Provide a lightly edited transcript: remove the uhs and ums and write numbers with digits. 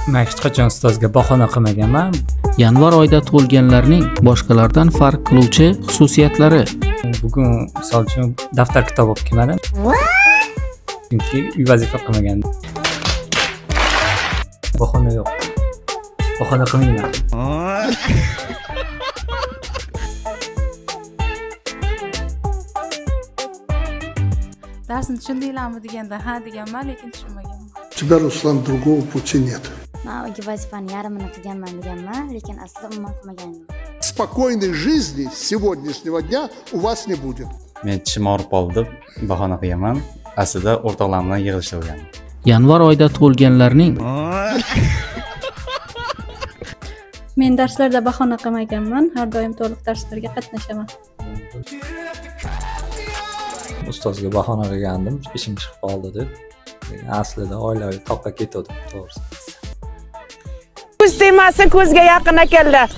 Men hech qachon ustozga bahona qilmaganman. Yanvar oyida tug'ilganlarning boshqalardan farq qiluvchi xususiyatlari. Bugun misol uchun daftar kitob olib kelmadim. Chunki uy vazifa qilmagandim. Bahona yo'q. Bahona qilmayman. Darsni tushundinglarmi deganda ha deganman, lekin tushunmaganman. У тебя, Руслан, другого пути нет. Men uyga vazifani yarmini qilganman deganman, lekin aslida umuman qilmagan edim. Spokойной жизни с сегодняшнего дня у вас не будет. Men tishim og'rib qoldi deb bahona qilganman. Aslida o'rtoqlarim bilan yig'ilishda bo'lgandim. Yanvar oyida tug'ilganlarning Men darslarda bahona qilmaganman, har doim to'liq darslarga qatnashaman. Ustozga bahona qilgandim, ishim chiqib qoldi deb. Aslida oilaviy toqqa ketdim, to'g'risi. Ko'z tegmasa ko'zga yaqin ekanlar.